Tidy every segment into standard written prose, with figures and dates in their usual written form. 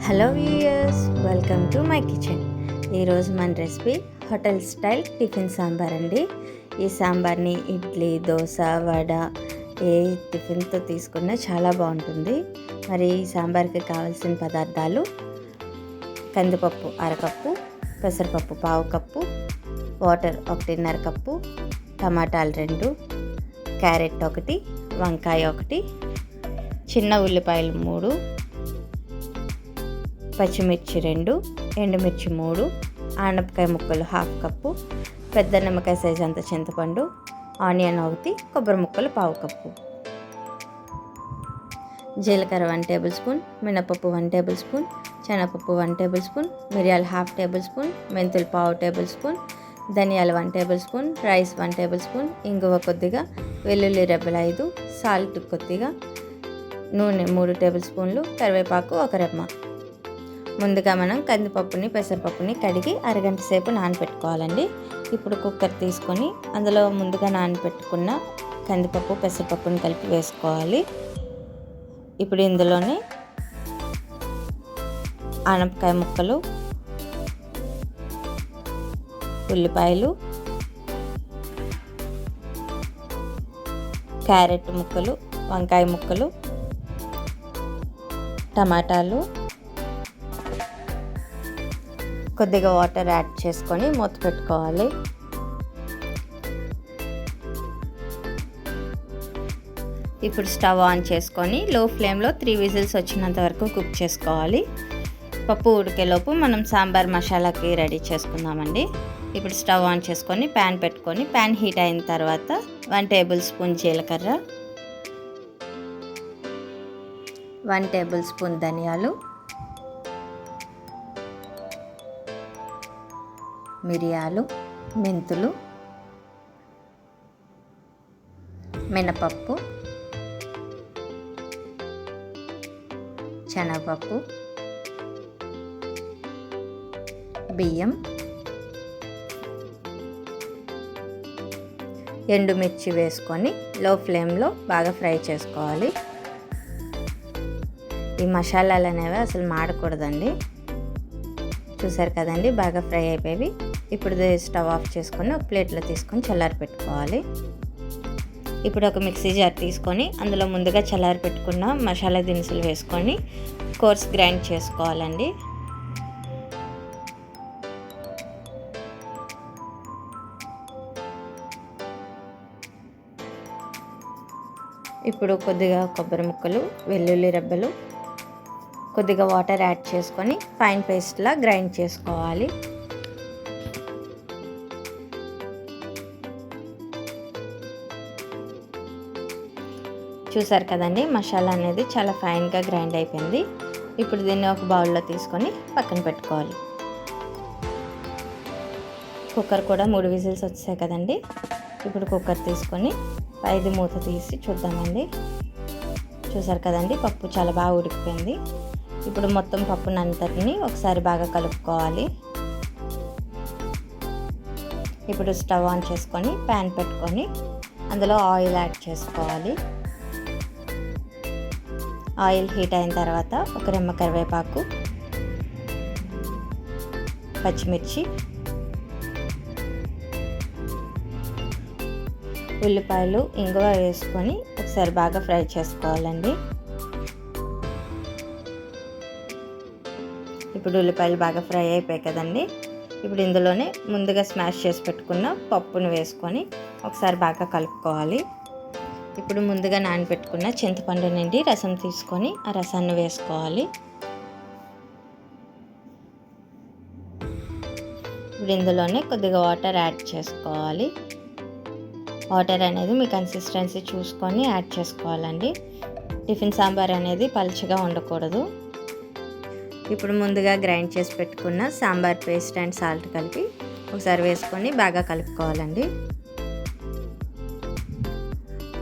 Hello viewers, welcome to my kitchen. ఈరోజు మన recipe hotel style tiffin sambar అండి. ఈ సాంబార్ని ఇడ్లీ, దోశ, వడ ఏ టిఫిన్తో తీసుకున్నా చాలా బాగుంటుంది. మరి ఈ సాంబార్కి కావాల్సిన పదార్థాలు: కందిపప్పు అరకప్పు, పెసరపప్పు పావు కప్పు, వాటర్ 1.5 కప్పు, టమాటాలు 2, క్యారెట్ 1, వంకాయ 1, చిన్న ఉల్లిపాయలు 3, పచ్చిమిర్చి 2, ఎండుమిర్చి 3, ఆనపకాయ ముక్కలు 1/2 కప్పు, పెద్ద నిమ్మకాయ సైజు అంత చింతపండు, ఆనియన్ 1, కొబ్బరి ముక్కలు పావు కప్పు, జీలకర్ర 1 టేబుల్ స్పూన్, మినపప్పు 1 టేబుల్ స్పూన్, శనగపప్పు 1 టేబుల్ స్పూన్, మిరియాలు 1/2 టేబుల్ స్పూన్, మెంతులు పావు టేబుల్ స్పూన్, ధనియాలు 1 table spoon, rice 1 table spoon, ఇంగువ కొద్దిగా, వెల్లుల్లి రెబ్బలు 5, సాల్ట్ కొద్దిగా, నూనె 3 టేబుల్ స్పూన్లు, కరివేపాకు 1 రెమ్మ. ముందుగా మనం కందిపప్పుని పెసరపప్పుని కడిగి అరగంట సేపు నానబెట్టుకోవాలండి. ఇప్పుడు కుక్కర్ తీసుకొని అందులో ముందుగా నానబెట్టుకున్న కందిపప్పు పెసరపప్పుని కలిపి వేసుకోవాలి. ఇప్పుడు ఇందులోనే ఆనపకాయ ముక్కలు, ఉల్లిపాయలు, క్యారెట్ ముక్కలు, వంకాయ ముక్కలు, టమాటాలు, కొద్దిగా వాటర్ యాడ్ చేసుకొని మూత పెట్టుకోవాలి. ఇప్పుడు స్టవ్ ఆన్ చేసుకొని లో ఫ్లేమ్లో 3 విజిల్స్ వచ్చినంత వరకు కుక్ చేసుకోవాలి. పప్పు ఉడికేలోపు మనం సాంబార్ మసాలాకి రెడీ చేసుకుందామండి. ఇప్పుడు స్టవ్ ఆన్ చేసుకొని ప్యాన్ పెట్టుకొని ప్యాన్ హీట్ అయిన తర్వాత 1 టేబుల్ స్పూన్ జీలకర్ర, 1 టేబుల్ స్పూన్ ధనియాలు, మిరియాలు, మెంతులు, మినపప్పు, శనగపప్పు, బియ్యం, ఎండుమిర్చి వేసుకొని లో ఫ్లేమ్లో బాగా ఫ్రై చేసుకోవాలి. ఈ మసాలాలు అనేవి అసలు మాడకూడదండి. చూసారు కదండి, బాగా ఫ్రై అయిపోయి. ఇప్పుడు స్టవ్ ఆఫ్ చేసుకొని ఒక ప్లేట్లో తీసుకొని చల్లారి పెట్టుకోవాలి. ఇప్పుడు ఒక మిక్సీ జార్ తీసుకొని అందులో ముందుగా చల్లారి పెట్టుకున్న మసాలా దినుసులు వేసుకొని కోర్స్ గ్రైండ్ చేసుకోవాలండి. ఇప్పుడు కొద్దిగా కొబ్బరి ముక్కలు, వెల్లుల్లి రెబ్బలు, కొద్దిగా వాటర్ యాడ్ చేసుకొని ఫైన్ పేస్ట్లా గ్రైండ్ చేసుకోవాలి. చూసారు కదండి, మసాలా అనేది చాలా ఫైన్గా గ్రైండ్ అయిపోయింది. ఇప్పుడు దీన్ని ఒక బౌల్లో తీసుకొని పక్కన పెట్టుకోవాలి. కుక్కర్ కూడా 3 విజిల్స్ వచ్చాయి కదండి. ఇప్పుడు కుక్కర్ తీసుకొని పైది మూత తీసి చూద్దామండి. చూసారు కదండి, పప్పు చాలా బాగా ఉడికిపోయింది. ఇప్పుడు మొత్తం పప్పుని అంతటిని ఒకసారి బాగా కలుపుకోవాలి. ఇప్పుడు స్టవ్ ఆన్ చేసుకొని ప్యాన్ పెట్టుకొని అందులో ఆయిల్ యాడ్ చేసుకోవాలి. ఆయిల్ హీట్ అయిన తర్వాత 1 రెమ్మ కరివేపాకు, పచ్చిమిర్చి, ఉల్లిపాయలు, ఇంగువ వేసుకొని ఒకసారి బాగా ఫ్రై చేసుకోవాలండి. ఇప్పుడు ఉల్లిపాయలు బాగా ఫ్రై అయిపోయాయి కదండి. ఇప్పుడు ఇందులోనే ముందుగా స్మాష్ చేసి పెట్టుకున్న పప్పును వేసుకొని ఒకసారి బాగా కలుపుకోవాలి. ఇప్పుడు ముందుగా నానబెట్టుకున్న చింతపండు నుండి రసం తీసుకొని ఆ రసాన్ని వేసుకోవాలి. ఇప్పుడు ఇందులోనే కొద్దిగా వాటర్ యాడ్ చేసుకోవాలి. వాటర్ అనేది మీ కన్సిస్టెన్సీ చూసుకొని యాడ్ చేసుకోవాలండి. టిఫిన్ సాంబార్ అనేది పలుచగా ఉండకూడదు. ఇప్పుడు ముందుగా గ్రైండ్ చేసి పెట్టుకున్న సాంబార్ పేస్ట్ అండ్ సాల్ట్ కలిపి ఒకసారి వేసుకొని బాగా కలుపుకోవాలండి.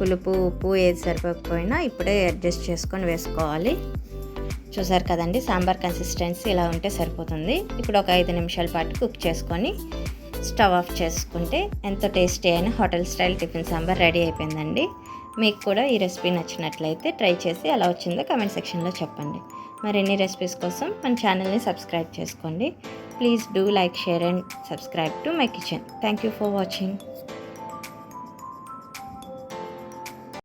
పులుపు, ఉప్పు ఏది సరిపోకపోయినా ఇప్పుడే అడ్జస్ట్ చేసుకొని వేసుకోవాలి. చూసారు కదండి, సాంబార్ కన్సిస్టెన్సీ ఇలా ఉంటే సరిపోతుంది. ఇప్పుడు ఒక 5 నిమిషాల పాటు కుక్ చేసుకొని స్టవ్ ఆఫ్ చేసుకుంటే ఎంతో టేస్టీ అయిన hotel style tiffin sambar ready అయిపోయిందండి. మీకు కూడా ఈ రెసిపీ నచ్చినట్లయితే ట్రై చేసి ఎలా వచ్చిందో కామెంట్ సెక్షన్లో చెప్పండి. మరిన్ని రెసిపీస్ కోసం మన ఛానల్ని సబ్స్క్రైబ్ చేసుకోండి. Please do like, share and subscribe to my kitchen. Thank you for watching.